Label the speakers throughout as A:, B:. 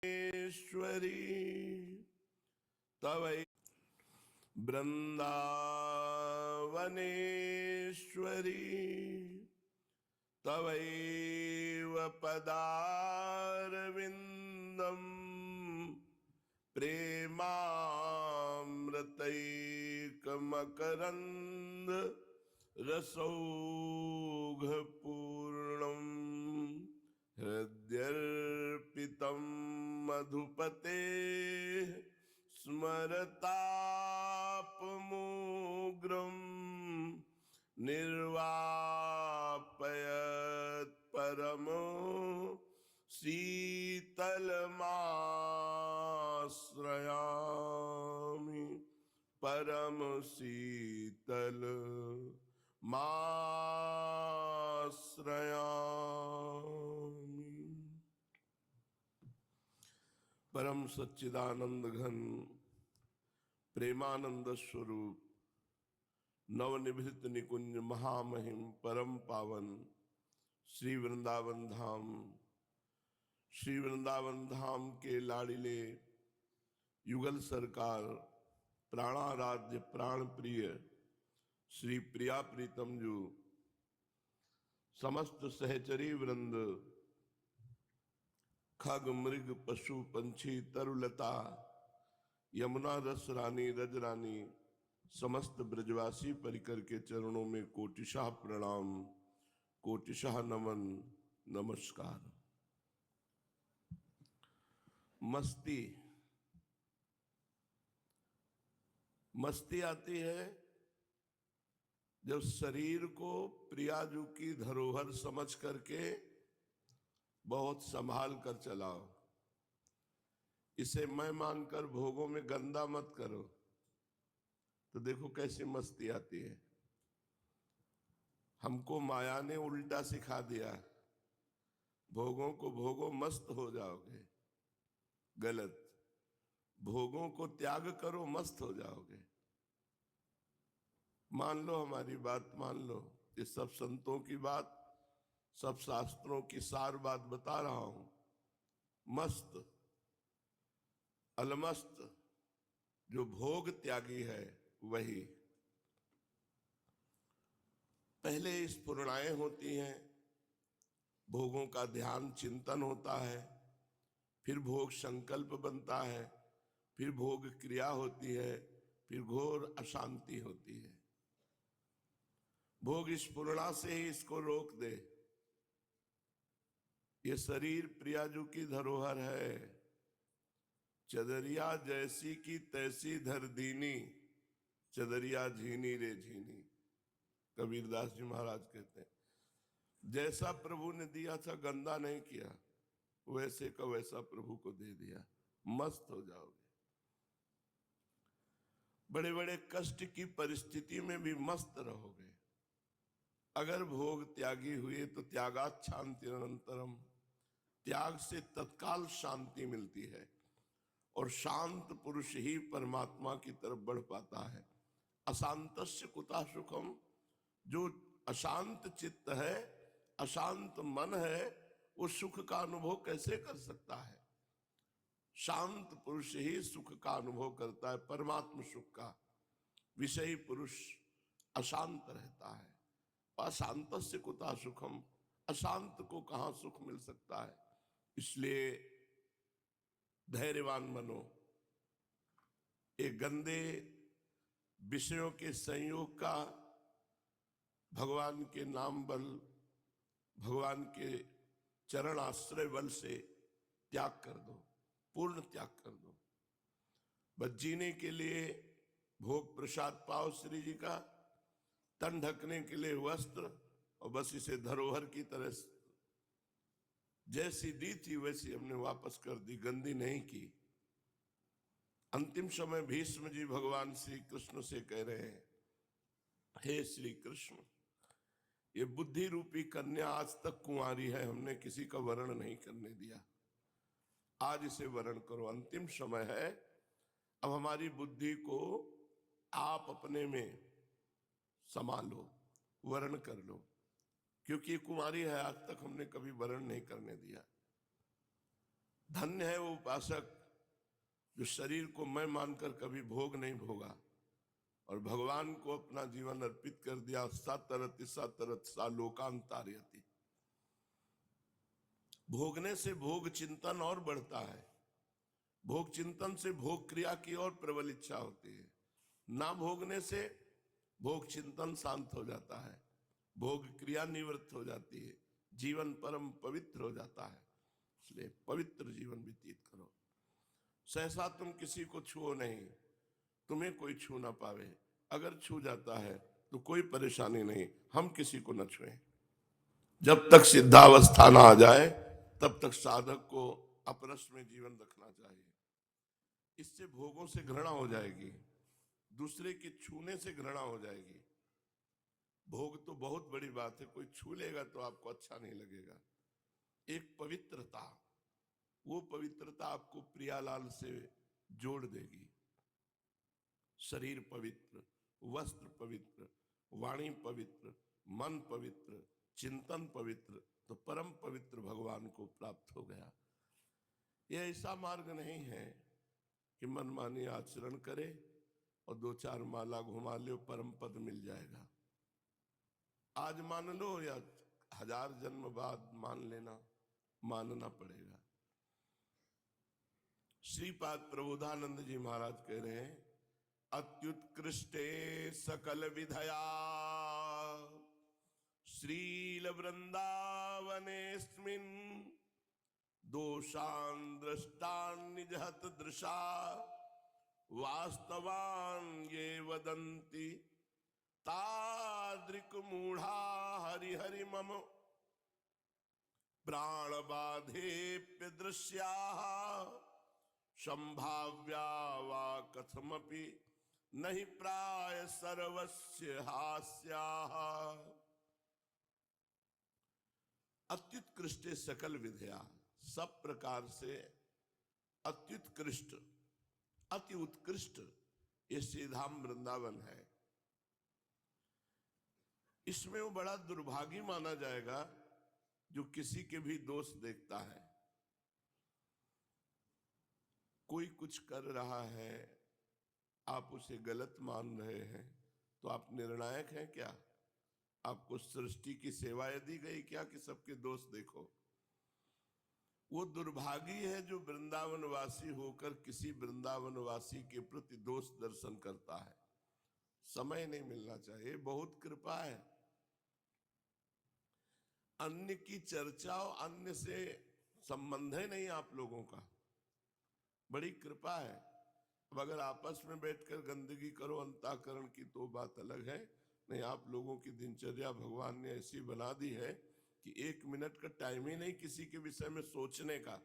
A: ईश्वरी तवै वृंदावनेश्वरी तवैव पदारविन्दम् प्रेमामृतैकमकरन्द रसौघपूर्णम् हृद्यर्पितं मधुपते स्मरतापमुग्रं निर्वापयत् परमो शीतलमाश्रयामि परम शीतल माश्रयामि। परम सच्चिदानंद घन प्रेमानंद स्वरूप नवनिभृत निकुंज महामहिम परम पावन श्री वृंदावन धाम के लाड़िले युगल सरकार प्राणाराध्य प्राण प्रिय श्री प्रिया प्रीतम जू समस्त सहचरी वृंद खग मृग पशु पंछी तरुलता यमुना रस रानी रज रानी समस्त ब्रजवासी परिकर के चरणों में कोटिशाह प्रणाम कोटिशाह नमन नमस्कार। मस्ती आती है जब शरीर को प्रियाजू की धरोहर समझ करके बहुत संभाल कर चलाओ। इसे मैं मानकर भोगों में गंदा मत करो तो देखो कैसी मस्ती आती है। हमको माया ने उल्टा सिखा दिया, भोगों को भोगो मस्त हो जाओगे। गलत, भोगों को त्याग करो मस्त हो जाओगे। मान लो हमारी बात, मान लो ये सब संतों की बात, सब शास्त्रों की सार बात बता रहा हूं। मस्त अलमस्त जो भोग त्यागी है वही। पहले स्फुरणाएं होती हैं, भोगों का ध्यान चिंतन होता है, फिर भोग संकल्प बनता है, फिर भोग क्रिया होती है, फिर घोर अशांति होती है। भोग स्फुरणा से ही इसको रोक दे। ये शरीर प्रियाजू की धरोहर है। चदरिया जैसी की तैसी धर दीनी, चदरिया झीनी रे झीनी। कबीरदास जी महाराज कहते हैं जैसा प्रभु ने दिया था गंदा नहीं किया, वैसे का वैसा प्रभु को दे दिया, मस्त हो जाओगे। बड़े बड़े कष्ट की परिस्थिति में भी मस्त रहोगे। अगर भोग त्यागी हुए तो त्यागात शांति अनंतरम, त्याग से तत्काल शांति मिलती है और शांत पुरुष ही परमात्मा की तरफ बढ़ पाता है। अशांतस्य कुतः सुखम, जो अशांत चित्त है, अशांत मन है, वो सुख का अनुभव कैसे कर सकता है? शांत पुरुष ही सुख का अनुभव करता है, परमात्म सुख का। विषयी पुरुष अशांत रहता है। अशांतस्य कुतः सुखम, अशांत को कहां सुख मिल सकता है? इसलिए धैर्यवान बनो। एक गंदे विषयों के संयोग का भगवान के नाम बल, भगवान के चरण आश्रय बल से त्याग कर दो, पूर्ण त्याग कर दो। बस जीने के लिए भोग प्रसाद पाओ श्री जी का, तन ढकने के लिए वस्त्र, और बस इसे धरोहर की तरह जैसी दी थी वैसी हमने वापस कर दी, गंदी नहीं की। अंतिम समय भीष्म जी भगवान श्री कृष्ण से कह रहे हैं, हे श्री कृष्ण, ये बुद्धि रूपी कन्या आज तक कुंवारी है, हमने किसी का वरण नहीं करने दिया, आज इसे वरण करो। अंतिम समय है, अब हमारी बुद्धि को आप अपने में संभालो, वरण कर लो, क्योंकि ये कुंवारी है, आज तक हमने कभी वरण नहीं करने दिया। धन्य है वो उपासक जो शरीर को मैं मानकर कभी भोग नहीं भोगा और भगवान को अपना जीवन अर्पित कर दिया। सतरत सा लोकांतार्यति। भोगने से भोग चिंतन और बढ़ता है, भोग चिंतन से भोग क्रिया की और प्रबल इच्छा होती है। ना भोगने से भोग चिंतन शांत हो जाता है, भोग क्रिया निवृत्त हो जाती है, जीवन परम पवित्र हो जाता है। इसलिए पवित्र जीवन व्यतीत करो। सहसा तुम किसी को छुओ नहीं, तुम्हें कोई छू ना पावे। अगर छू जाता है तो कोई परेशानी नहीं, हम किसी को न छुएं। जब तक सिद्धावस्था ना आ जाए तब तक साधक को अपरस में जीवन रखना चाहिए। इससे भोगों से घृणा हो जाएगी, दूसरे के छूने से घृणा हो जाएगी। भोग तो बहुत बड़ी बात है, कोई छू लेगा तो आपको अच्छा नहीं लगेगा। एक पवित्रता, वो पवित्रता आपको प्रियालाल से जोड़ देगी। शरीर पवित्र, वस्त्र पवित्र, वाणी पवित्र, मन पवित्र, चिंतन पवित्र, तो परम पवित्र भगवान को प्राप्त हो गया। यह ऐसा मार्ग नहीं है कि मनमानी आचरण करे और 2-4 माला घुमा ले परम पद मिल जाएगा। आज मान लो या 1000 जन्म बाद मान लेना, मानना पड़ेगा। श्रीपाद प्रबोधानंद जी महाराज कह रहे हैं, अत्युत्कृष्टे सकल विधया श्रील वृंदावनेस्मिन् दोषान् दृष्टान् निजहत दृशा वास्तवान् ये वदन्ति तादृक् मूढ़ा हरि हरि मम प्राणबाधेप्य दृश्याः संभाव्या वा कथमपि नहीं प्राय सर्वस्य हास्याः। अत्युत्कृष्ट सकल विधया, सब प्रकार से अत्युत्कृष्ट, अति उत्कृष्ट ये श्रीधाम वृंदावन है। इसमें वो बड़ा दुर्भागी माना जाएगा जो किसी के भी दोष देखता है। कोई कुछ कर रहा है, आप उसे गलत मान रहे हैं तो आप निर्णायक हैं क्या? आपको सृष्टि की सेवाएं दी गई क्या कि सबके दोष देखो? वो दुर्भागी है जो वृंदावनवासी होकर किसी वृंदावनवासी के प्रति दोष दर्शन करता है। समय नहीं मिलना चाहिए, बहुत कृपा है। अन्य की चर्चा और अन्य से संबंध है नहीं आप लोगों का, बड़ी कृपा है। अब अगर आपस में बैठकर गंदगी करो अंतःकरण की तो बात अलग है। नहीं, आप लोगों की दिनचर्या भगवान ने ऐसी बना दी है कि 1 मिनट का टाइम ही नहीं किसी के विषय में सोचने का।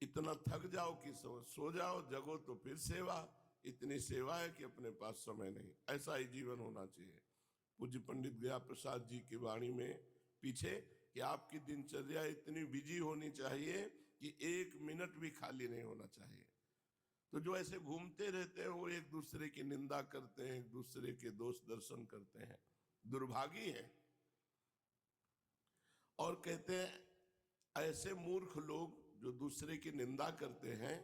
A: इतना थक जाओ कि सो जाओ, जगो तो फिर सेवा। इतनी सेवा है कि अपने पास समय नहीं। ऐसा ही जीवन होना चाहिए। पूज्य पंडित गया प्रसाद जी की वाणी में पीछे कि आपकी दिनचर्या इतनी बिजी होनी चाहिए कि 1 मिनट भी खाली नहीं होना चाहिए। तो जो ऐसे घूमते रहते हैं वो एक दूसरे की निंदा करते हैं, एक दूसरे के दोष दर्शन करते हैं, दुर्भागी है। और कहते हैं ऐसे मूर्ख लोग जो दूसरे की निंदा करते हैं,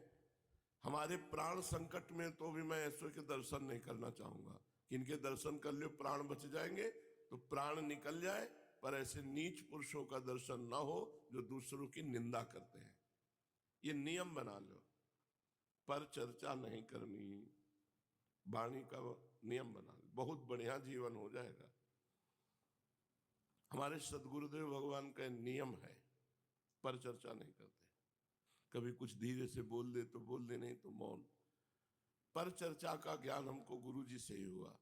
A: हमारे प्राण संकट में तो भी मैं ऐसे के दर्शन नहीं करना चाहूंगा। इनके दर्शन कर लो प्राण बच जाएंगे तो प्राण निकल जाए, पर ऐसे नीच पुरुषों का दर्शन ना हो जो दूसरों की निंदा करते हैं। ये नियम बना लो, पर चर्चा नहीं करनी, वाणी का नियम बना लो, बहुत बढ़िया जीवन हो जाएगा। हमारे सदगुरुदेव भगवान का नियम है, पर चर्चा नहीं करते। कभी कुछ धीरे से बोल दे तो बोल दे, नहीं तो मौन। पर चर्चा का ज्ञान हमको गुरुजी से ही हुआ।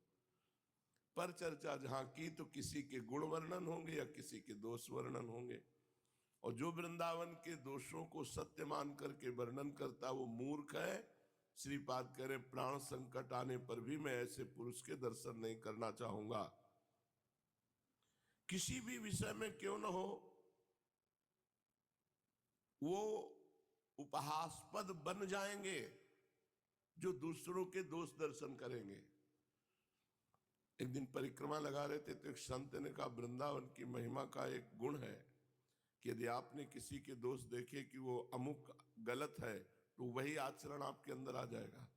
A: पर चर्चा जहां की तो किसी के गुण वर्णन होंगे या किसी के दोष वर्णन होंगे, और जो वृंदावन के दोषों को सत्य मान करके वर्णन करता वो मूर्ख है। श्रीपाद कह रहे प्राण संकट आने पर भी मैं ऐसे पुरुष के दर्शन नहीं करना चाहूंगा। किसी भी विषय में क्यों न हो, वो उपहासास्पद बन जाएंगे जो दूसरों के दोष दर्शन करेंगे। एक दिन परिक्रमा लगा रहे थे तो एक संत ने कहा वृंदावन की महिमा का एक गुण है कि यदि आपने किसी के दोष देखे कि वो अमुक गलत है तो वही आचरण आपके अंदर आ जाएगा।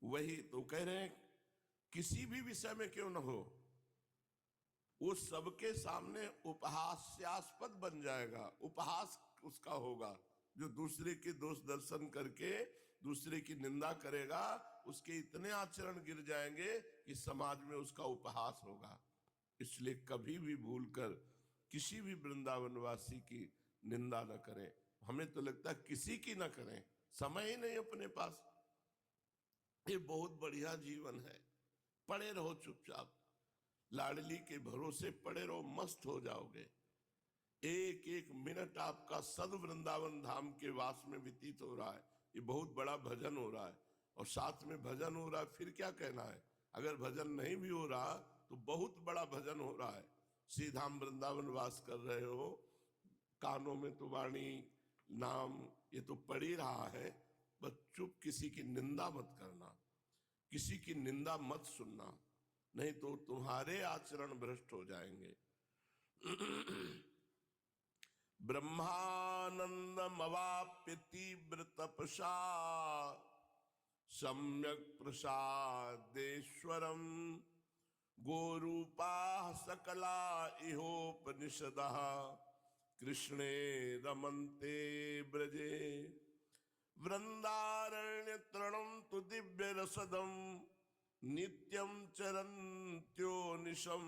A: वही तो कह रहे हैं, किसी भी विषय में क्यों न हो, वो सबके सामने उपहास्यास्पद बन जाएगा, उपहास उसका होगा। जो दूसरे के दोष दर्शन करके दूसरे की निंदा करेगा, उसके इतने आचरण गिर जाएंगे कि समाज में उसका उपहास होगा। इसलिए कभी भी भूलकर किसी भी वृंदावनवासी की निंदा न करें। हमें तो लगता है किसी की न करें, समय ही नहीं अपने पास। ये बहुत बढ़िया जीवन है, पड़े रहो चुपचाप, लाडली के भरोसे पड़े रहो, मस्त हो जाओगे। एक एक मिनट आपका सद वृंदावन धाम के वास में व्यतीत हो रहा है। ये बहुत बड़ा भजन हो रहा है, और साथ में भजन हो रहा है, फिर क्या कहना है। अगर भजन नहीं भी हो रहा तो बहुत बड़ा भजन हो रहा है। श्रीधाम वृंदावन वास कर रहे हो, कानों में तो वाणी नाम ये तो पड़ ही रहा है, बस चुप, किसी की निंदा मत करना, किसी की निंदा मत सुनना, नहीं तो तुम्हारे आचरण भ्रष्ट हो जाएंगे। ब्रह्मानंदमवाप्य तीव्र तपसा सम्यक प्रसादेश्वरम गोरूपा सकला इहोपनिषदः कृष्णे रमन्ते ब्रजे वृंदारण्य तृणं तु दिव्य रसदम नित्यं चरन्त्यो निशम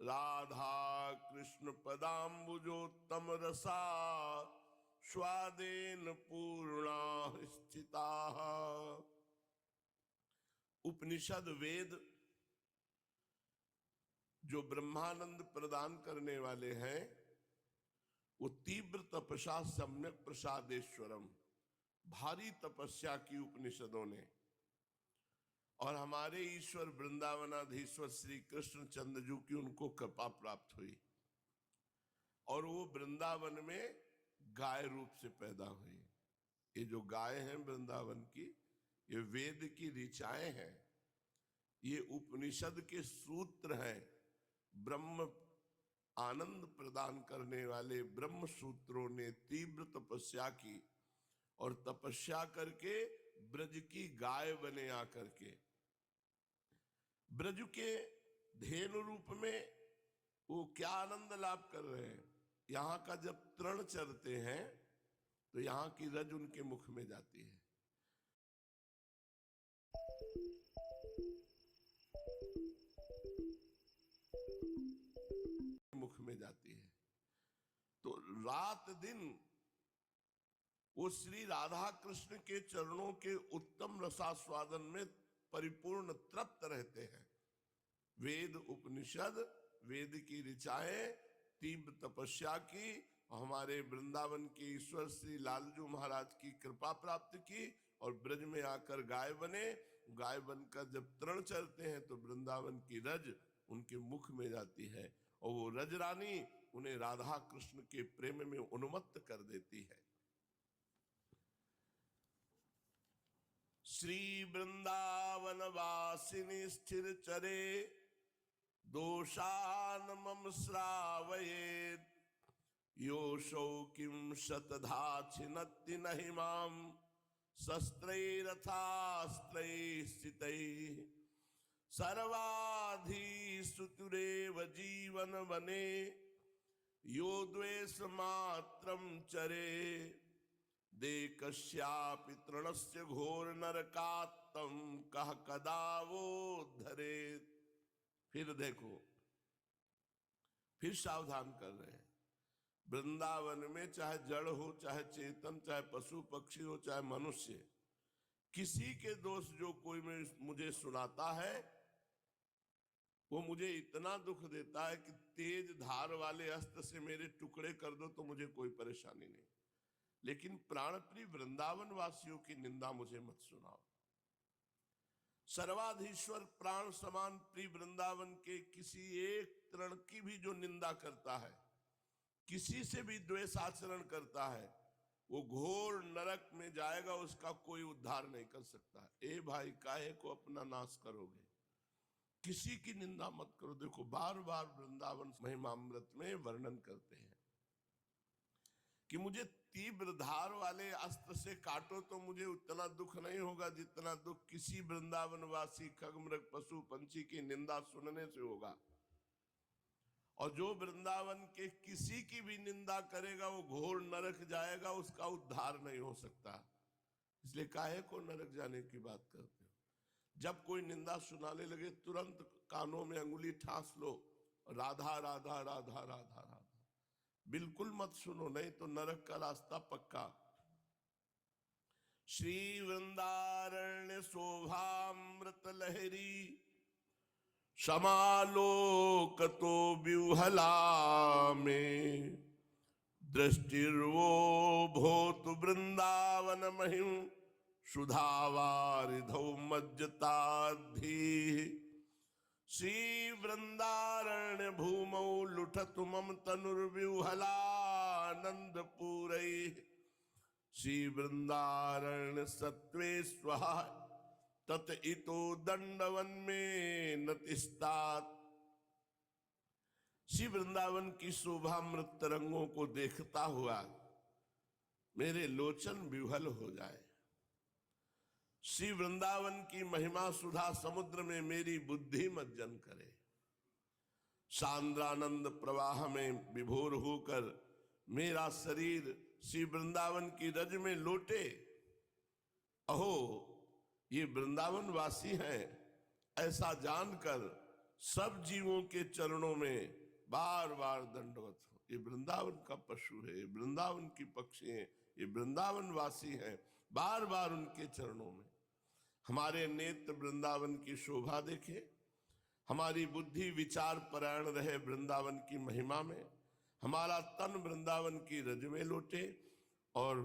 A: राधा कृष्ण पदाम्बुजोत्तम रसा स्वादेन पूर्णा स्थिता। उपनिषद वेद जो ब्रह्मानंद प्रदान करने वाले हैं, वो तीव्र तपस्या सम्यक प्रसादेश्वरम, भारी तपस्या की उपनिषदों ने, और हमारे ईश्वर वृंदावनाधीश्वर श्री कृष्ण चंद्र की उनको कृपा प्राप्त हुई, और वो वृंदावन में गाय रूप से पैदा हुई। ये जो गाय हैं वृंदावन की, ये वेद की ऋचाएं हैं, ये उपनिषद के सूत्र हैं। ब्रह्म आनंद प्रदान करने वाले ब्रह्म सूत्रों ने तीव्र तपस्या की, और तपस्या करके ब्रज की गाय बने आकर के ब्रज के धेनु रूप में वो क्या आनंद लाभ कर रहे हैं। यहाँ का जब तृण चरते हैं तो यहाँ की रज उनके मुख में जाती है। मुख में जाती है, तो रात दिन वो श्री राधा कृष्ण के चरणों के उत्तम रसास्वादन में परिपूर्ण तृप्त रहते हैं। वेद उपनिषद, वेद की ऋचाएं, तीव्र तपस्या की, हमारे वृंदावन के ईश्वर श्री लालजू महाराज की कृपा प्राप्त की, और ब्रज में आकर गाय बने। गाय बनकर जब तृण चलते हैं तो वृंदावन की रज उनके मुख में जाती है, और वो रज रानी उन्हें राधा कृष्ण के प्रेम में उन्मत्त कर देती है। श्री वृंदावन वासिनी स्थिर चरे दोषान मम श्रावयेत् योषौ किं शतधा छिन्नति नहि मां शस्त्रैरथास्त्रैः स्थितैः सर्वाधीसुतुरेव जीवन वने यो द्वेष मात्रं चरे देकस्यापि तृणस्य घोर नरकात्तं कः कदा वो धरेत्। फिर देखो, फिर सावधान कर रहे हैं। वृंदावन में चाहे जड़ हो, चाहे चेतन, चाहे पशु पक्षी हो, चाहे मनुष्य, किसी के दोष जो कोई मुझे सुनाता है, वो मुझे इतना दुख देता है कि तेज धार वाले अस्त्र से मेरे टुकड़े कर दो तो मुझे कोई परेशानी नहीं, लेकिन प्राणप्रिय वृंदावन वासियों की निंदा मुझे मत सुनाओ। सर्वाधीश्वर प्राण समान प्रिय वृंदावन के किसी एक तृण की भी जो निंदा करता है, किसी से भी द्वेष आचरण करता है, वो घोर नरक में जाएगा, उसका कोई उद्धार नहीं कर सकता। ए भाई, काहे को अपना नाश करोगे, किसी की निंदा मत करो। देखो बार बार वृंदावन महिमामृत में वर्णन करते हैं। कि मुझे तीव्र धार वाले अस्त्र से काटो तो मुझे उतना दुख नहीं होगा जितना दुख किसी वृंदावनवासी खगमृग पशु पंछी की निंदा सुनने से होगा। और जो वृंदावन के किसी की भी निंदा करेगा वो घोर नरक जाएगा, उसका उद्धार नहीं हो सकता। इसलिए काहे को नरक जाने की बात करते हो? जब कोई निंदा सुनाने लगे तुरंत कानों में अंगुली ठांस लो, राधा राधा राधा राधा राधा, बिल्कुल मत सुनो, नहीं तो नरक का रास्ता पक्का। श्री वृंदारण्य शोभामृत लहरी समालोक तो व्यूहला में, दृष्टिर्वो भूत वृंदावन महिम सुधावारिधौ मज्जताधि। श्री वृंदारण्य भूमौ लुठत मम तनुर्व्यूहलानंद पूरै, श्री वृंदारण्य सत्त्वेश्वः तत इतो दंडवन में नतिस्तात। श्री वृंदावन की शोभामृत तरंगों को देखता हुआ मेरे लोचन विह्वल हो जाए, श्री वृंदावन की महिमा सुधा समुद्र में मेरी बुद्धि मज्जन करे, सांद्रानंद प्रवाह में विभोर होकर मेरा शरीर श्री वृंदावन की रज में लोटे। अहो ये वृंदावन वासी हैं ऐसा जानकर सब जीवों के चरणों में बार बार दंडवत हो। ये वृंदावन का पशु है, ये वृंदावन की पक्षी है, ये वृंदावन वासी हैं, बार बार उनके चरणों में। हमारे नेत्र वृंदावन की शोभा देखे, हमारी बुद्धि विचार परायण रहे वृंदावन की महिमा में, हमारा तन वृंदावन की रज में लौटे, और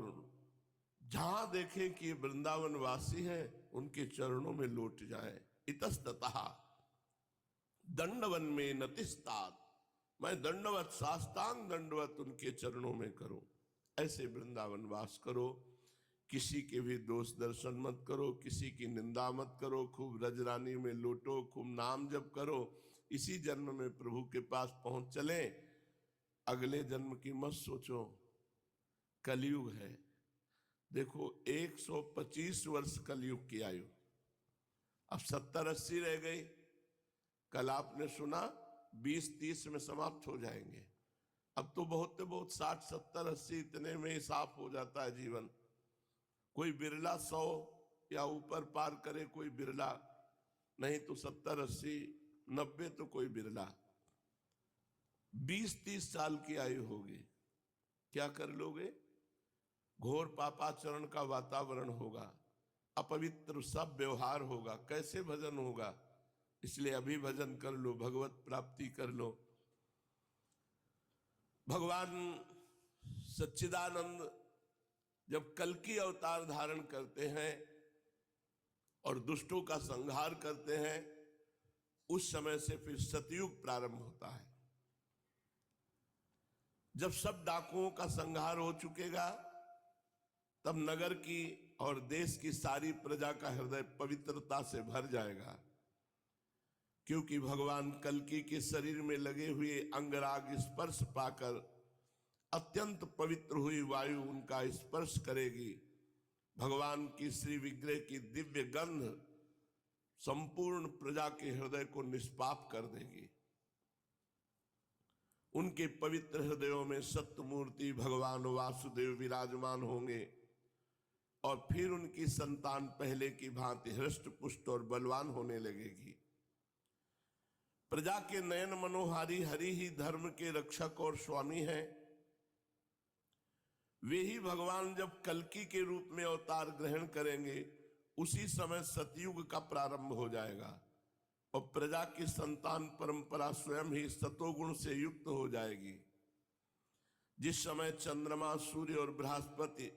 A: जहां देखें कि वृंदावन वासी हैं उनके चरणों में लौट जाए। इतस्ततः दंडवन में नतिस्तात, मैं दंडवत साष्टांग दंडवत उनके चरणों में करूं। ऐसे वृंदावन वास करो, किसी के भी दोष दर्शन मत करो, किसी की निंदा मत करो, खूब रजरानी में लौटो, खूब नाम जप करो। इसी जन्म में प्रभु के पास पहुंच चले, अगले जन्म की मत सोचो। कलयुग है, देखो 125 वर्ष कलयुग की आयु, अब 70-80 रह गई। कल आपने सुना 20-30 में समाप्त हो जाएंगे। अब तो बहुत 60-70-80 इतने में ही साफ हो जाता है जीवन। कोई बिरला 100 या ऊपर पार करे, कोई बिरला, नहीं तो 70-80-90 तो कोई बिरला। 20-30 साल की आयु होगी, क्या कर लोगे? घोर पापाचरण का वातावरण होगा, अपवित्र सब व्यवहार होगा, कैसे भजन होगा? इसलिए अभी भजन कर लो, भगवत प्राप्ति कर लो। भगवान सच्चिदानंद जब कल्कि अवतार धारण करते हैं और दुष्टों का संहार करते हैं, उस समय से फिर सतयुग प्रारंभ होता है। जब सब डाकुओं का संहार हो चुकेगा, तब नगर की और देश की सारी प्रजा का हृदय पवित्रता से भर जाएगा, क्योंकि भगवान कल्कि के शरीर में लगे हुए अंगराग स्पर्श पाकर अत्यंत पवित्र हुई वायु उनका स्पर्श करेगी। भगवान की श्री विग्रह की दिव्य गंध संपूर्ण प्रजा के हृदय को निष्पाप कर देगी। उनके पवित्र हृदयों में सत्य मूर्ति भगवान वासुदेव विराजमान होंगे, और फिर उनकी संतान पहले की भांति हृष्ट पुष्ट और बलवान होने लगेगी। प्रजा के नयन मनोहारी हरि ही धर्म के रक्षक और स्वामी हैं। वे ही भगवान जब कल्कि के रूप में अवतार ग्रहण करेंगे, उसी समय सतयुग का प्रारंभ हो जाएगा, और प्रजा की संतान परंपरा स्वयं ही सतोगुण से युक्त हो जाएगी। जिस समय चंद्रमा, सूर्य और बृहस्पति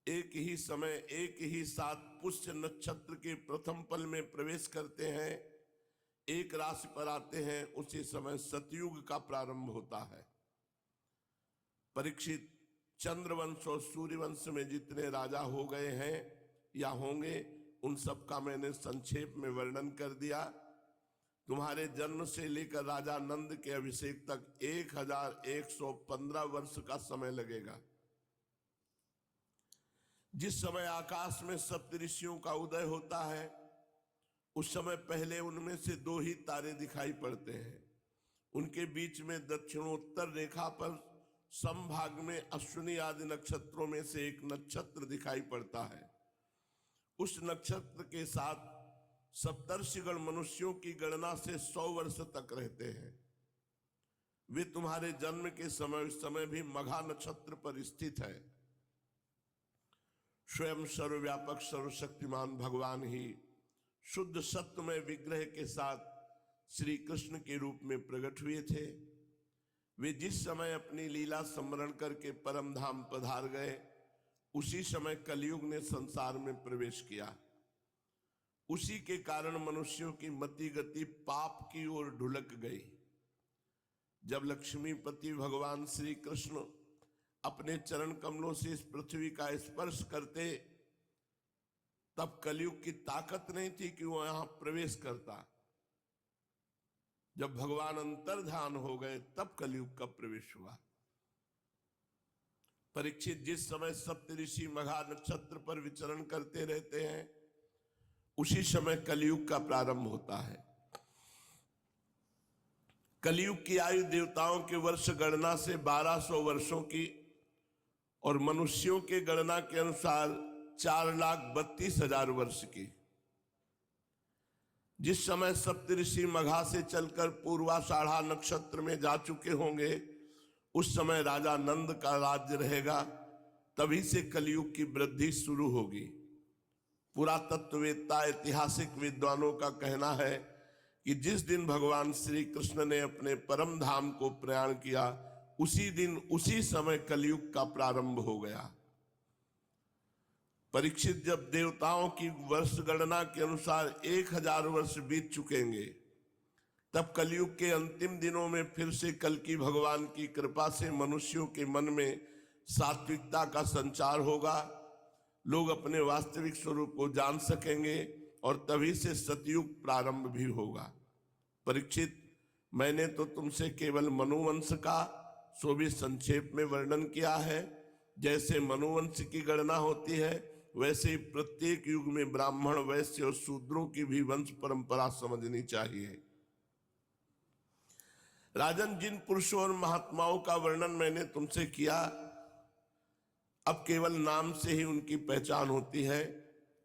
A: एक ही समय एक ही साथ पुष्य नक्षत्र के प्रथम पल में प्रवेश करते हैं, एक राशि पर आते हैं, उसी समय सतयुग का प्रारंभ होता है। परीक्षित, चंद्रवंश और सूर्यवंश में जितने राजा हो गए हैं या होंगे, उन सब का मैंने संक्षेप में वर्णन कर दिया। तुम्हारे जन्म से लेकर राजा नंद के अभिषेक तक 1115 वर्ष का समय लगेगा। जिस समय आकाश में सप्तऋषियों का उदय होता है, उस समय पहले उनमें से 2 ही तारे दिखाई पड़ते हैं। उनके बीच में दक्षिणोत्तर रेखा पर समभाग में अश्विनी आदि नक्षत्रों में से एक नक्षत्र दिखाई पड़ता है। उस नक्षत्र के साथ सप्तर्षिगण मनुष्यों की गणना से 100 वर्ष तक रहते हैं। वे तुम्हारे जन्म के समय उस समय भी मघा नक्षत्र पर स्थित है। स्वयं सर्वव्यापक सर्वशक्तिमान भगवान ही शुद्ध सत्यमय विग्रह के साथ श्री कृष्ण के रूप में प्रकट हुए थे। वे जिस समय अपनी लीला स्मरण करके परम धाम पधार गए, उसी समय कलयुग ने संसार में प्रवेश किया। उसी के कारण मनुष्यों की मति गति पाप की ओर ढुलक गई। जब लक्ष्मीपति भगवान श्री कृष्ण अपने चरण कमलों से इस पृथ्वी का स्पर्श करते, तब कलयुग की ताकत नहीं थी कि वो यहां प्रवेश करता। जब भगवान अंतर्ध्यान हो गए, तब कलयुग का प्रवेश हुआ। परीक्षित, जिस समय सप्तऋषि मघा नक्षत्र पर विचरण करते रहते हैं, उसी समय कलयुग का प्रारंभ होता है। कलयुग की आयु देवताओं के वर्ष गणना से 1200 वर्षों की और मनुष्यों के गणना के अनुसार 4,32,000 वर्ष की। जिस समय सप्तऋषि मघा से चलकर पूर्वाषाढ़ा नक्षत्र में जा चुके होंगे, उस समय राजा नंद का राज्य रहेगा। तभी से कलयुग की वृद्धि शुरू होगी। पुरातत्ववेत्ता ऐतिहासिक विद्वानों का कहना है कि जिस दिन भगवान श्री कृष्ण ने अपने परम धाम को प्रयाण किया, उसी दिन उसी समय कलयुग का प्रारंभ हो गया। परीक्षित, जब देवताओं की वर्ष गणना के अनुसार 1000 वर्ष बीत चुकेंगे, तब कलयुग के अंतिम दिनों में फिर से कल्कि भगवान की कृपा से मनुष्यों के मन में सात्विकता का संचार होगा। लोग अपने वास्तविक स्वरूप को जान सकेंगे और तभी से सतयुग प्रारंभ भी होगा। परीक्षित, मैंने तो तुमसे केवल मनुवंश का सो भी संक्षेप में वर्णन किया है। जैसे मनुवंश की गणना होती है, वैसे ही प्रत्येक युग में ब्राह्मण, वैश्य और शूद्रों की भी वंश परंपरा समझनी चाहिए। राजन, जिन पुरुषों और महात्माओं का वर्णन मैंने तुमसे किया, अब केवल नाम से ही उनकी पहचान होती है।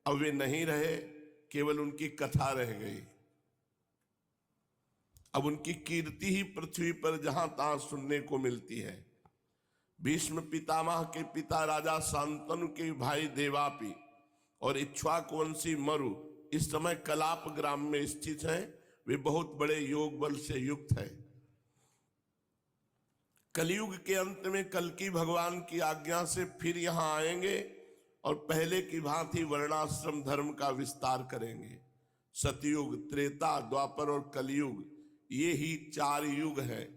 A: अब वे नहीं रहे, केवल उनकी कथा रह गई। अब उनकी कीर्ति ही पृथ्वी पर जहां तहां सुनने को मिलती है। भीष्म पितामह के पिता राजा शांतनु के भाई देवापी और इक्ष्वाकुवंशी मरु इस समय कलाप ग्राम में स्थित हैं। वे बहुत बड़े योग बल से युक्त हैं। कलयुग के अंत में कल्कि भगवान की आज्ञा से फिर यहां आएंगे और पहले की भांति वर्णाश्रम धर्म का विस्तार करेंगे। सतयुग, त्रेता, द्वापर और कलयुग, ये ही 4 युग हैं।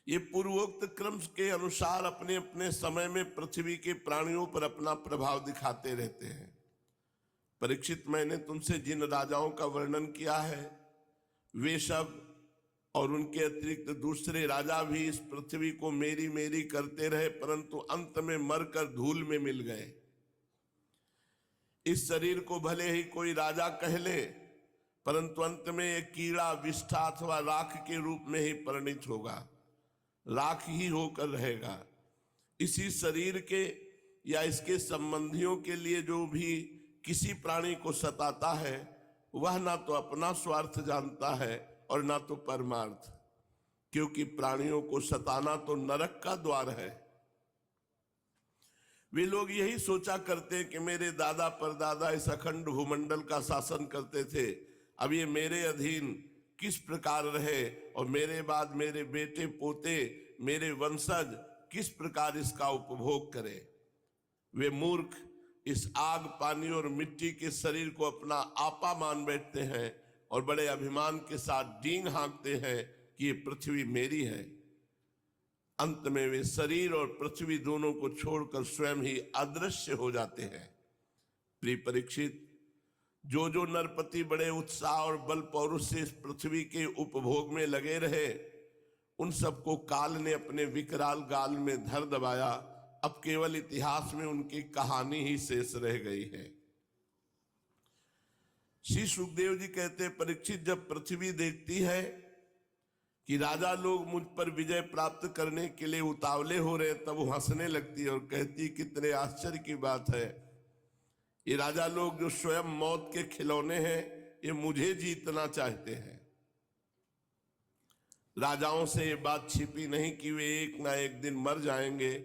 A: ये पूर्वोक्त क्रम के अनुसार अपने अपने समय में पृथ्वी के प्राणियों पर अपना प्रभाव दिखाते रहते हैं। परीक्षित, मैंने तुमसे जिन राजाओं का वर्णन किया है, वे सब और उनके अतिरिक्त दूसरे राजा भी इस पृथ्वी को मेरी मेरी करते रहे, परंतु अंत में मरकर धूल में मिल गए। इस शरीर को भले ही कोई राजा कह ले, परंतु अंत में एक कीड़ा, विष्ठा अथवा राख के रूप में ही परिणित होगा, राख ही होकर रहेगा। इसी शरीर के या इसके संबंधियों के लिए जो भी किसी प्राणी को सताता है, वह ना तो अपना स्वार्थ जानता है और ना तो परमार्थ, क्योंकि प्राणियों को सताना तो नरक का द्वार है। वे लोग यही सोचा करते कि मेरे दादा परदादा इस अखंड भूमंडल का शासन करते थे, अब ये मेरे अधीन किस प्रकार रहे और मेरे बाद मेरे बेटे पोते, मेरे वंशज किस प्रकार इसका उपभोग करें। वे मूर्ख इस आग, पानी और मिट्टी के शरीर को अपना आपा मान बैठते हैं और बड़े अभिमान के साथ डींग हाँकते हैं कि ये पृथ्वी मेरी है। अंत में वे शरीर और पृथ्वी दोनों को छोड़कर स्वयं ही अदृश्य हो जाते हैं। प्रिय परीक्षित, जो जो नरपति बड़े उत्साह और बल पौरुष से इस पृथ्वी के उपभोग में लगे रहे, उन सबको काल ने अपने विकराल गाल में धर दबाया अब केवल इतिहास में उनकी कहानी ही शेष रह गई है। श्री सुखदेव जी कहते हैं, परीक्षित, जब पृथ्वी देखती है कि राजा लोग मुझ पर विजय प्राप्त करने के लिए उतावले हो रहे, तब वो हंसने लगती है और कहती, कितने आश्चर्य की बात है, ये राजा लोग जो स्वयं मौत के खिलौने हैं, ये मुझे जीतना चाहते हैं। राजाओं से ये बात छिपी नहीं कि वे एक ना एक दिन मर जाएंगे,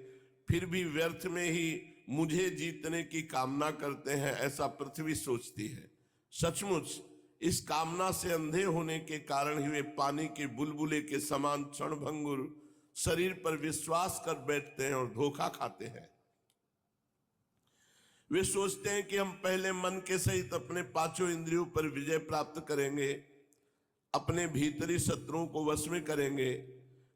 A: फिर भी व्यर्थ में ही मुझे जीतने की कामना करते हैं, ऐसा पृथ्वी सोचती है। सचमुच इस कामना से अंधे होने के कारण ही वे पानी के बुलबुले के समान क्षणभंगुर शरीर पर विश्वास कर बैठते हैं और धोखा खाते हैं। वे सोचते हैं कि हम पहले मन के सहित अपने पांचों इंद्रियों पर विजय प्राप्त करेंगे, अपने भीतरी शत्रुओं को वश में करेंगे,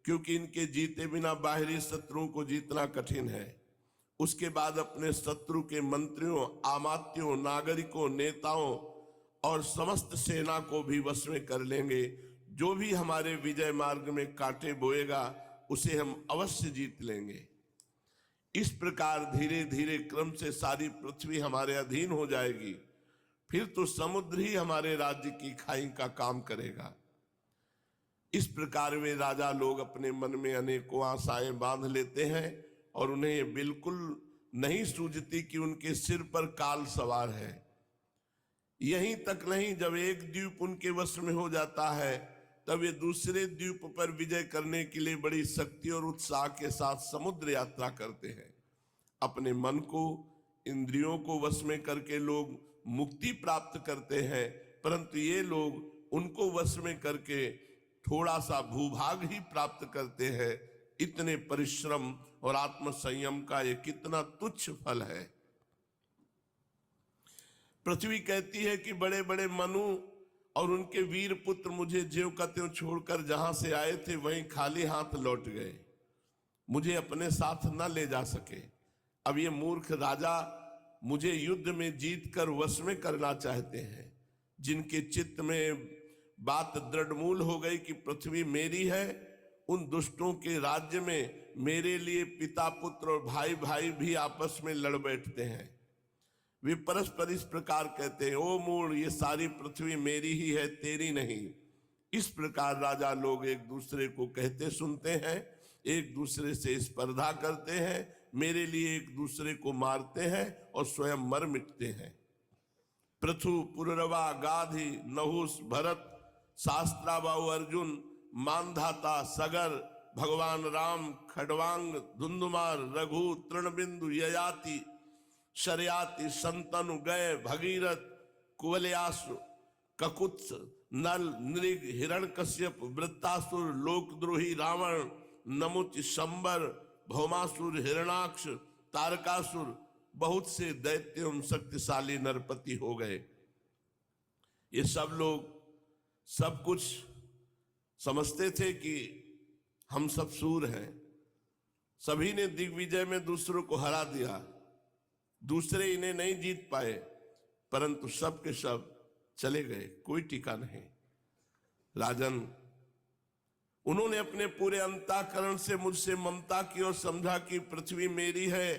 A: क्योंकि इनके जीते बिना बाहरी शत्रुओं को जीतना कठिन है। उसके बाद अपने शत्रु के मंत्रियों, आमात्यों, नागरिकों, नेताओं और समस्त सेना को भी वश में कर लेंगे। जो भी हमारे विजय मार्ग में कांटे बोएगा, उसे हम अवश्य जीत लेंगे। इस प्रकार धीरे धीरे क्रम से सारी पृथ्वी हमारे अधीन हो जाएगी, फिर तो समुद्र ही हमारे राज्य की खाई का काम करेगा। इस प्रकार वे राजा लोग अपने मन में अनेकों आशाएं बांध लेते हैं और उन्हें बिल्कुल नहीं सूझती कि उनके सिर पर काल सवार है। यहीं तक नहीं, जब एक द्वीप उनके वश में हो जाता है, तब वे दूसरे द्वीप पर विजय करने के लिए बड़ी शक्ति और उत्साह के साथ समुद्र यात्रा करते हैं। अपने मन को, इंद्रियों को वश में करके लोग मुक्ति प्राप्त करते हैं, परंतु ये लोग उनको वश में करके थोड़ा सा भूभाग ही प्राप्त करते हैं। इतने परिश्रम और आत्म संयम का ये कितना तुच्छ फल है। पृथ्वी कहती है कि बड़े बड़े मनु और उनके वीर पुत्र मुझे ज्यों का त्यों छोड़कर जहां से आए थे वहीं खाली हाथ लौट गए, मुझे अपने साथ न ले जा सके। अब ये मूर्ख राजा मुझे युद्ध में जीत कर वश में करना चाहते हैं। जिनके चित्त में बात दृढ़मूल हो गई कि पृथ्वी मेरी है, उन दुष्टों के राज्य में मेरे लिए पिता पुत्र और भाई भाई भी आपस में लड़ बैठते हैं। वे परस्पर इस प्रकार कहते हैं, ओ मूढ़, ये सारी पृथ्वी मेरी ही है, तेरी नहीं। इस प्रकार राजा लोग एक दूसरे को कहते सुनते हैं, एक दूसरे से स्पर्धा करते हैं, मेरे लिए एक दूसरे को मारते हैं और स्वयं मर मिटते हैं। पृथु, पुररवा, गाधी, नहुस, भरत, शास्त्राबाहु अर्जुन, मानधाता, सगर, भगवान राम, खडवांग, धुंधुमार, रघु, तृणबिंदु, ययाति, शर्याति, शंतनु, गय, भगीरथ, कुवलयासु, ककुत्स, नल, नृग, हिरण्यकश्यप, वृत्तासुर, लोकद्रोही रावण, नमुच, शंबर, भौमासुर, हिरणाक्ष, तारकासुर, बहुत से दैत्य एवं शक्तिशाली नरपति हो गए। ये सब लोग सब कुछ समझते थे कि हम सब सूर हैं। सभी ने दिग्विजय में दूसरों को हरा दिया, दूसरे इन्हें नहीं जीत पाए, परंतु सब के सब चले गए, कोई टिका नहीं। राजन, उन्होंने अपने पूरे अंतःकरण से मुझसे ममता की और समझा कि पृथ्वी मेरी है,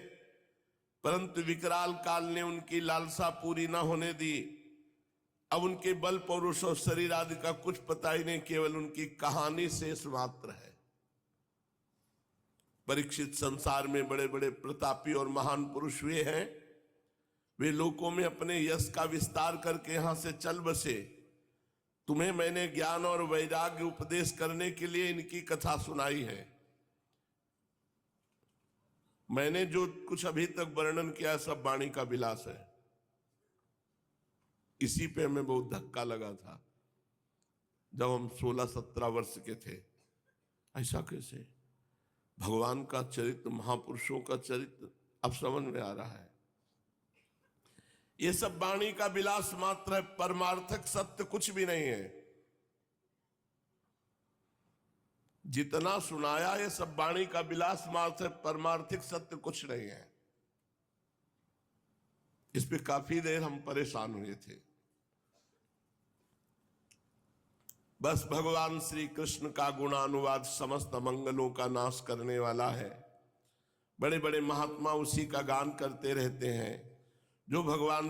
A: परंतु विकराल काल ने उनकी लालसा पूरी ना होने दी। अब उनके बल, पौरुष और शरीर आदि का कुछ पता ही नहीं, केवल उनकी कहानी शेष मात्र है। परीक्षित, संसार में बड़े बड़े प्रतापी और महान पुरुष हुए हैं, वे लोकों में अपने यश का विस्तार करके यहां से चल बसे। तुम्हें मैंने ज्ञान और वैराग्य उपदेश करने के लिए इनकी कथा सुनाई है। मैंने जो कुछ अभी तक वर्णन किया सब वाणी का विलास है। इसी पे हमें बहुत धक्का लगा था जब हम 16-17 वर्ष के थे। ऐसा कैसे? भगवान का चरित्र, महापुरुषों का चरित्र अब समझ में आ रहा है। ये सब वाणी का विलास मात्र है, परमार्थक सत्य कुछ भी नहीं है। जितना सुनाया ये सब वाणी का विलास मात्र है, परमार्थिक सत्य कुछ नहीं है। इस पे काफी देर हम परेशान हुए थे। बस भगवान श्री कृष्ण का गुणानुवाद समस्त मंगलों का नाश करने वाला है। बड़े बड़े महात्मा उसी का गान करते रहते हैं। जो भगवान